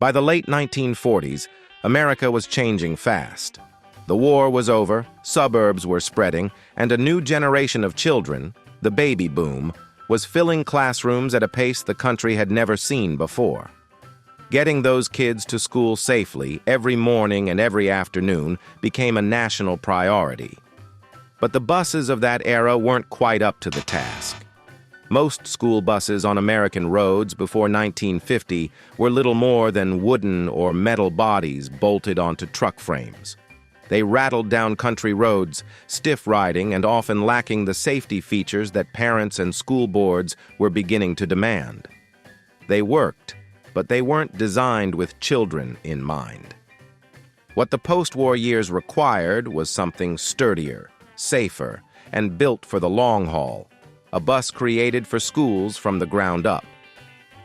By the late 1940s, America was changing fast. The war was over, suburbs were spreading, and a new generation of children, the baby boom, was filling classrooms at a pace the country had never seen before. Getting those kids to school safely every morning and every afternoon became a national priority. But the buses of that era weren't quite up to the task. Most school buses on American roads before 1950 were little more than wooden or metal bodies bolted onto truck frames. They rattled down country roads, stiff riding and often lacking the safety features that parents and school boards were beginning to demand. They worked, but they weren't designed with children in mind. What the post-war years required was something sturdier, safer, and built for the long haul, a bus created for schools from the ground up.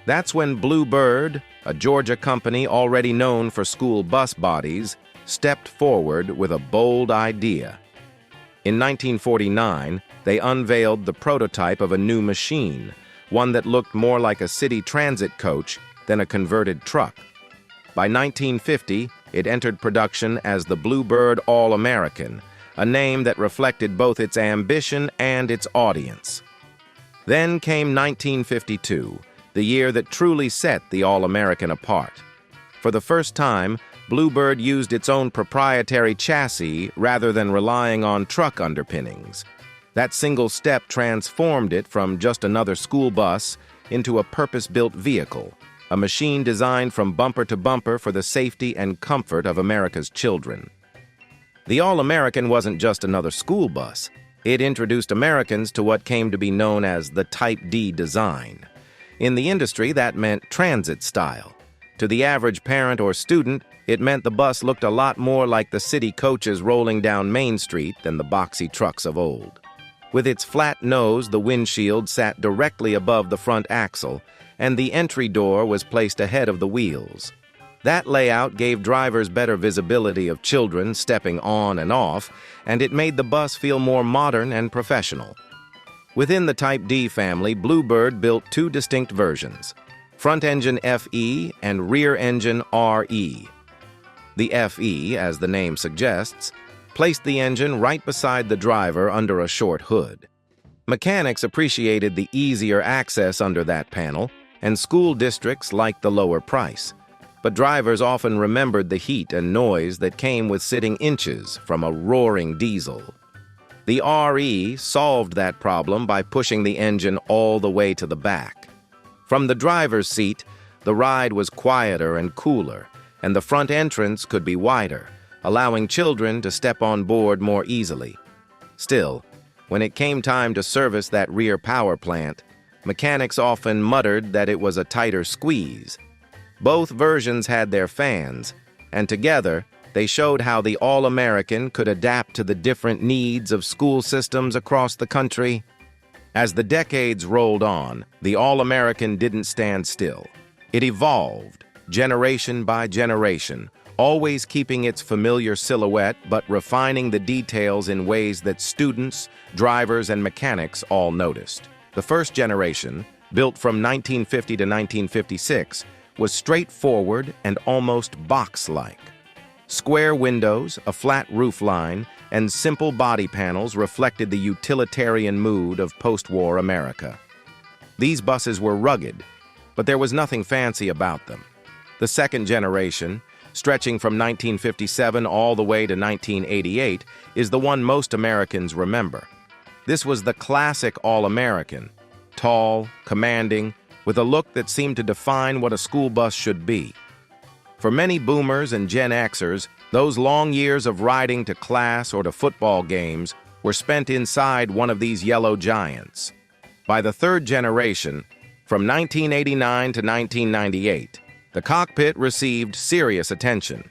That's when Blue Bird, a Georgia company already known for school bus bodies, stepped forward with a bold idea. In 1949, they unveiled the prototype of a new machine, one that looked more like a city transit coach than a converted truck. By 1950, it entered production as the Blue Bird All-American, a name that reflected both its ambition and its audience. Then came 1952, the year that truly set the All-American apart. For the first time, Blue Bird used its own proprietary chassis rather than relying on truck underpinnings. That single step transformed it from just another school bus into a purpose-built vehicle, a machine designed from bumper to bumper for the safety and comfort of America's children. The All-American wasn't just another school bus. It introduced Americans to what came to be known as the Type D design. In the industry, that meant transit style. To the average parent or student, it meant the bus looked a lot more like the city coaches rolling down Main Street than the boxy trucks of old. With its flat nose, the windshield sat directly above the front axle, and the entry door was placed ahead of the wheels. That layout gave drivers better visibility of children stepping on and off, and it made the bus feel more modern and professional. Within the Type D family, Blue Bird built two distinct versions, front-engine FE and rear-engine RE. The FE, as the name suggests, placed the engine right beside the driver under a short hood. Mechanics appreciated the easier access under that panel, and school districts liked the lower price. But drivers often remembered the heat and noise that came with sitting inches from a roaring diesel. The RE solved that problem by pushing the engine all the way to the back. From the driver's seat, the ride was quieter and cooler, and the front entrance could be wider, allowing children to step on board more easily. Still, when it came time to service that rear power plant, mechanics often muttered that it was a tighter squeeze. Both versions had their fans, and together, they showed how the All-American could adapt to the different needs of school systems across the country. As the decades rolled on, the All-American didn't stand still. It evolved, generation by generation, always keeping its familiar silhouette but refining the details in ways that students, drivers, and mechanics all noticed. The first generation, built from 1950 to 1956, was straightforward and almost box-like. Square windows, a flat roofline, and simple body panels reflected the utilitarian mood of post-war America. These buses were rugged, but there was nothing fancy about them. The second generation, stretching from 1957 all the way to 1988, is the one most Americans remember. This was the classic All-American, tall, commanding, with a look that seemed to define what a school bus should be. For many boomers and Gen Xers, those long years of riding to class or to football games were spent inside one of these yellow giants. By the third generation, from 1989 to 1998, the cockpit received serious attention.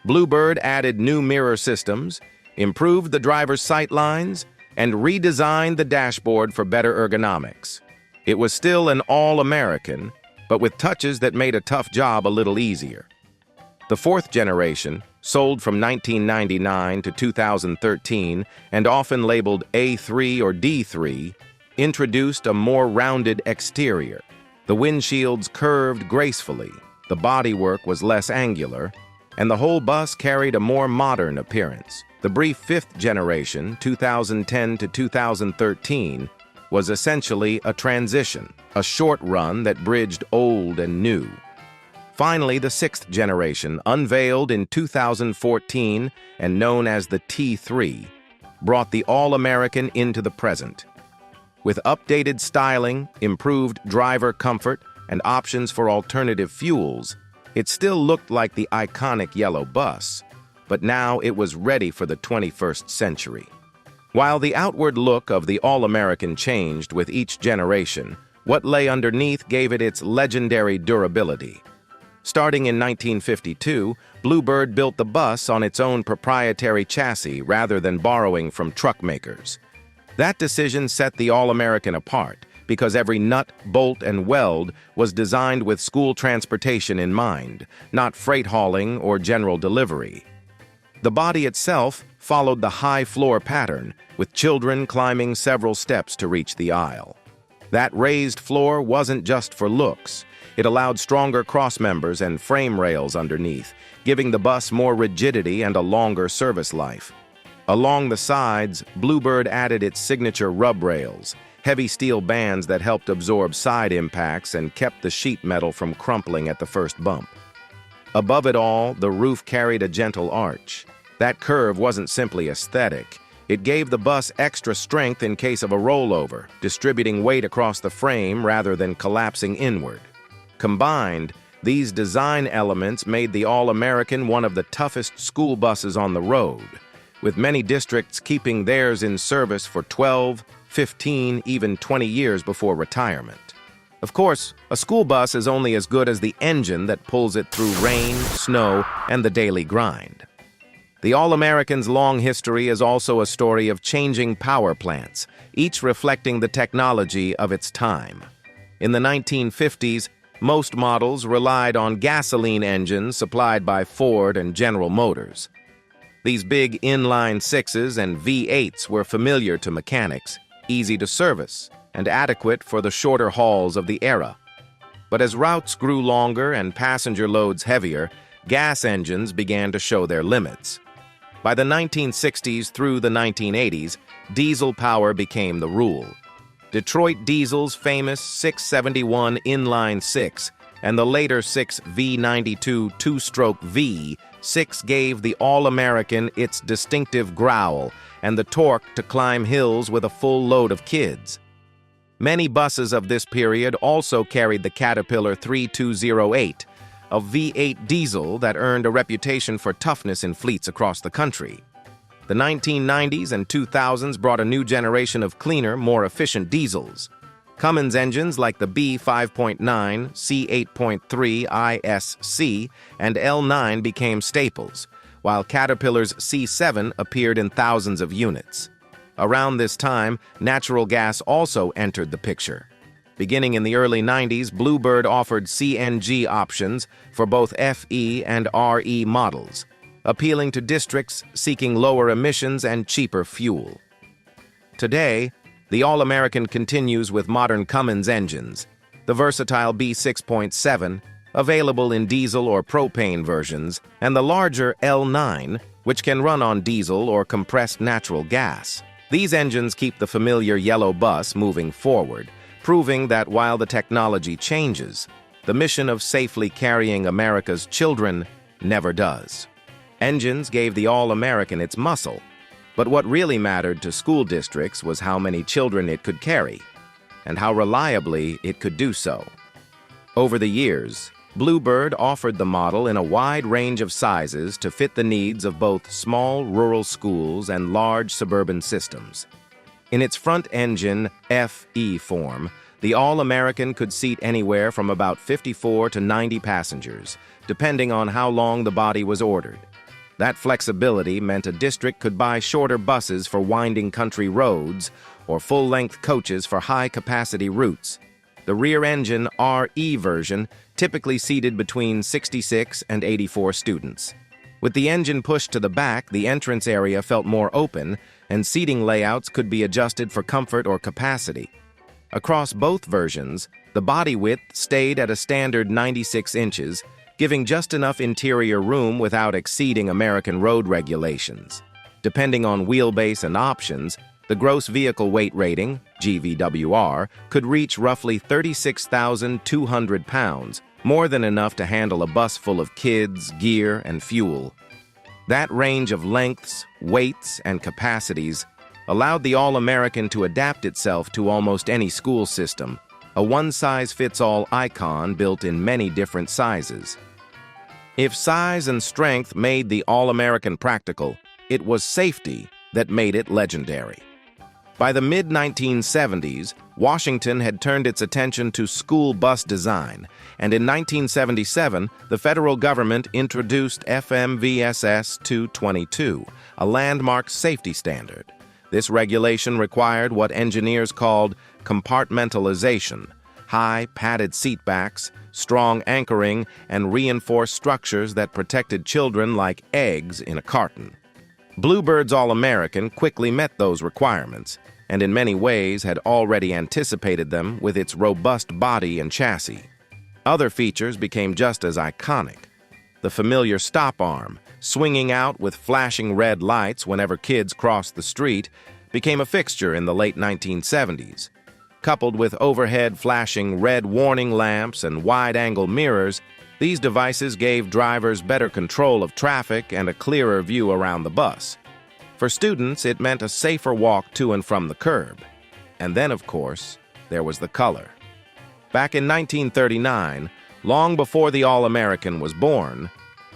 Blue Bird added new mirror systems, improved the driver's sight lines, and redesigned the dashboard for better ergonomics. It was still an all-American, but with touches that made a tough job a little easier. The fourth generation, sold from 1999 to 2013 and often labeled A3 or D3, introduced a more rounded exterior. The windshields curved gracefully, The bodywork was less angular, and the whole bus carried a more modern appearance. The brief fifth generation, 2010 to 2013, was essentially a transition, a short run that bridged old and new. Finally, the sixth generation, unveiled in 2014 and known as the T3, brought the All-American into the present. With updated styling, improved driver comfort, and options for alternative fuels, it still looked like the iconic yellow bus, but now it was ready for the 21st century. While the outward look of the All-American changed with each generation, what lay underneath gave it its legendary durability. Starting in 1952, Bluebird built the bus on its own proprietary chassis rather than borrowing from truck makers. That decision set the All-American apart because every nut, bolt, and weld was designed with school transportation in mind, not freight hauling or general delivery. The body itself followed the high floor pattern, with children climbing several steps to reach the aisle. That raised floor wasn't just for looks. It allowed stronger crossmembers and frame rails underneath, giving the bus more rigidity and a longer service life. Along the sides, Bluebird added its signature rub rails, heavy steel bands that helped absorb side impacts and kept the sheet metal from crumpling at the first bump. Above it all, the roof carried a gentle arch. That curve wasn't simply aesthetic. It gave the bus extra strength in case of a rollover, distributing weight across the frame rather than collapsing inward. Combined, these design elements made the All-American one of the toughest school buses on the road, with many districts keeping theirs in service for 12, 15, even 20 years before retirement. Of course, a school bus is only as good as the engine that pulls it through rain, snow, and the daily grind. The All-American's long history is also a story of changing power plants, each reflecting the technology of its time. In the 1950s, most models relied on gasoline engines supplied by Ford and General Motors. These big inline sixes and V8s were familiar to mechanics, easy to service, and adequate for the shorter hauls of the era. But as routes grew longer and passenger loads heavier, gas engines began to show their limits. By the 1960s through the 1980s, diesel power became the rule. Detroit Diesel's famous 671 inline six and the later 6 V92 two-stroke V6 gave the All-American its distinctive growl and the torque to climb hills with a full load of kids. Many buses of this period also carried the Caterpillar 3208, a V8 diesel that earned a reputation for toughness in fleets across the country. The 1990s and 2000s brought a new generation of cleaner, more efficient diesels. Cummins engines like the B5.9, C8.3 ISC, and L9 became staples, while Caterpillar's C7 appeared in thousands of units. Around this time, natural gas also entered the picture. Beginning in the early 90s, Bluebird offered CNG options for both FE and RE models, appealing to districts seeking lower emissions and cheaper fuel. Today, the All-American continues with modern Cummins engines, the versatile B6.7, available in diesel or propane versions, and the larger L9, which can run on diesel or compressed natural gas. These engines keep the familiar yellow bus moving forward, proving that while the technology changes, the mission of safely carrying America's children never does. Engines gave the All-American its muscle, but what really mattered to school districts was how many children it could carry, and how reliably it could do so. Over the years, Bluebird offered the model in a wide range of sizes to fit the needs of both small rural schools and large suburban systems. In its front-engine FE form, the All-American could seat anywhere from about 54 to 90 passengers, depending on how long the body was ordered. That flexibility meant a district could buy shorter buses for winding country roads or full-length coaches for high-capacity routes. The rear-engine RE version typically seated between 66 and 84 students. With the engine pushed to the back, the entrance area felt more open, and seating layouts could be adjusted for comfort or capacity. Across both versions, the body width stayed at a standard 96 inches, giving just enough interior room without exceeding American road regulations. Depending on wheelbase and options, the gross vehicle weight rating, GVWR, could reach roughly 36,200 pounds, more than enough to handle a bus full of kids, gear, and fuel. That range of lengths, weights, and capacities allowed the All-American to adapt itself to almost any school system, a one-size-fits-all icon built in many different sizes. If size and strength made the All-American practical, it was safety that made it legendary. By the mid-1970s, Washington had turned its attention to school bus design, and in 1977, the federal government introduced FMVSS 222, a landmark safety standard. This regulation required what engineers called compartmentalization, high, padded seatbacks, strong anchoring, and reinforced structures that protected children like eggs in a carton. Bluebird's All-American quickly met those requirements, and in many ways had already anticipated them with its robust body and chassis. Other features became just as iconic. The familiar stop arm, swinging out with flashing red lights whenever kids crossed the street, became a fixture in the late 1970s. Coupled with overhead flashing red warning lamps and wide-angle mirrors, these devices gave drivers better control of traffic and a clearer view around the bus. For students, it meant a safer walk to and from the curb. And then, of course, there was the color. Back in 1939, long before the All-American was born,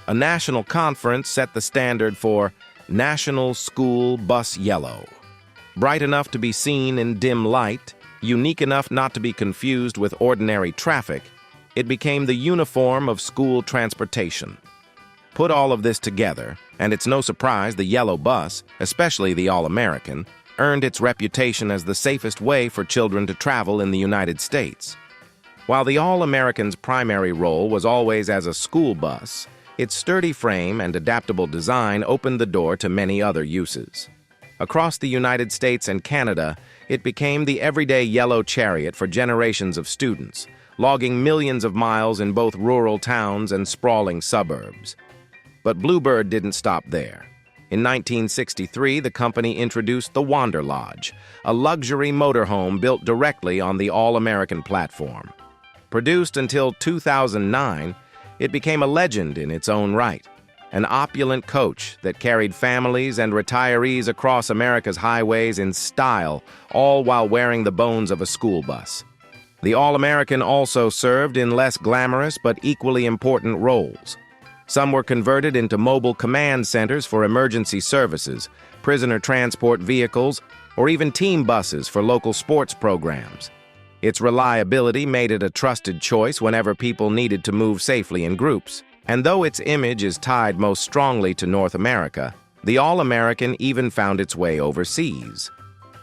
a national conference set the standard for National School Bus Yellow. Bright enough to be seen in dim light, unique enough not to be confused with ordinary traffic, it became the uniform of school transportation. Put all of this together, and it's no surprise the yellow bus, especially the All-American, earned its reputation as the safest way for children to travel in the United States. While the All-American's primary role was always as a school bus, its sturdy frame and adaptable design opened the door to many other uses. Across the United States and Canada, it became the everyday yellow chariot for generations of students, logging millions of miles in both rural towns and sprawling suburbs. But Bluebird didn't stop there. In 1963, the company introduced the Wanderlodge, a luxury motorhome built directly on the All-American platform. Produced until 2009, it became a legend in its own right, an opulent coach that carried families and retirees across America's highways in style, all while wearing the bones of a school bus. The All-American also served in less glamorous but equally important roles. Some were converted into mobile command centers for emergency services, prisoner transport vehicles, or even team buses for local sports programs. Its reliability made it a trusted choice whenever people needed to move safely in groups. And though its image is tied most strongly to North America, the All-American even found its way overseas.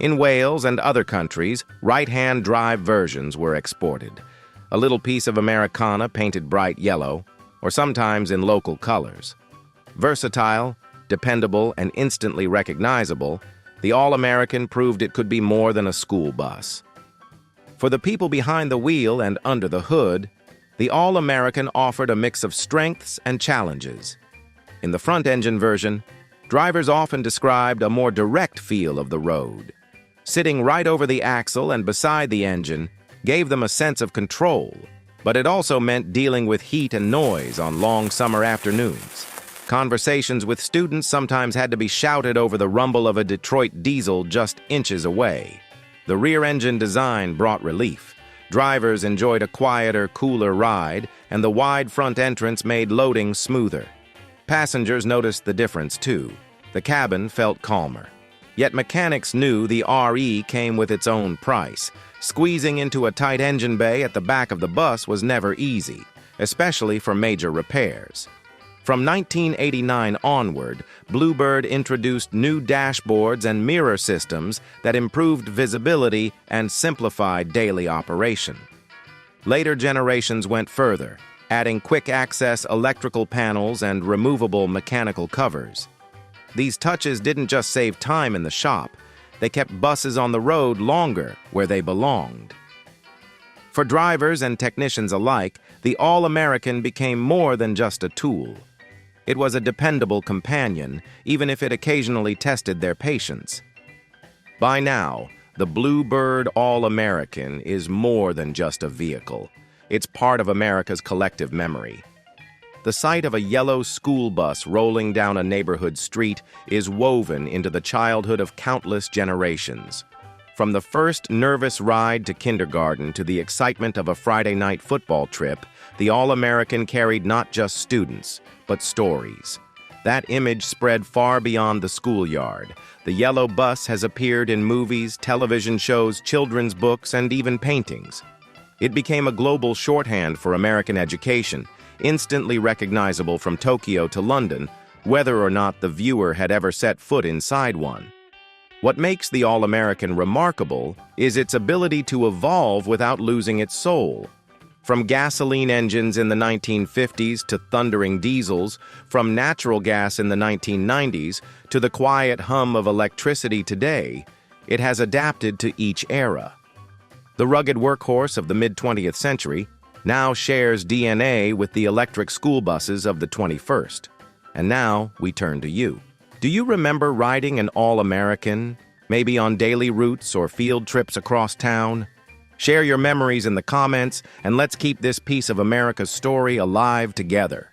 In Wales and other countries, right-hand drive versions were exported. A little piece of Americana painted bright yellow, or sometimes in local colors. Versatile, dependable, and instantly recognizable, the All-American proved it could be more than a school bus. For the people behind the wheel and under the hood, the All-American offered a mix of strengths and challenges. In the front-engine version, drivers often described a more direct feel of the road. Sitting right over the axle and beside the engine gave them a sense of control, but it also meant dealing with heat and noise on long summer afternoons. Conversations with students sometimes had to be shouted over the rumble of a Detroit diesel just inches away. The rear-engine design brought relief. Drivers enjoyed a quieter, cooler ride, and the wide front entrance made loading smoother. Passengers noticed the difference, too. The cabin felt calmer. Yet mechanics knew the RE came with its own price. Squeezing into a tight engine bay at the back of the bus was never easy, especially for major repairs. From 1989 onward, Bluebird introduced new dashboards and mirror systems that improved visibility and simplified daily operation. Later generations went further, adding quick-access electrical panels and removable mechanical covers. These touches didn't just save time in the shop, they kept buses on the road longer where they belonged. For drivers and technicians alike, the All-American became more than just a tool. It was a dependable companion, even if it occasionally tested their patience. By now, the Bluebird All-American is more than just a vehicle. It's part of America's collective memory. The sight of a yellow school bus rolling down a neighborhood street is woven into the childhood of countless generations. From the first nervous ride to kindergarten to the excitement of a Friday night football trip, the All-American carried not just students, but stories. That image spread far beyond the schoolyard. The yellow bus has appeared in movies, television shows, children's books, and even paintings. It became a global shorthand for American education, instantly recognizable from Tokyo to London, whether or not the viewer had ever set foot inside one. What makes the All-American remarkable is its ability to evolve without losing its soul. From gasoline engines in the 1950s to thundering diesels, from natural gas in the 1990s to the quiet hum of electricity today, it has adapted to each era. The rugged workhorse of the mid-20th century now shares DNA with the electric school buses of the 21st. And now we turn to you. Do you remember riding an All-American, maybe on daily routes or field trips across town? Share your memories in the comments, and let's keep this piece of America's story alive together.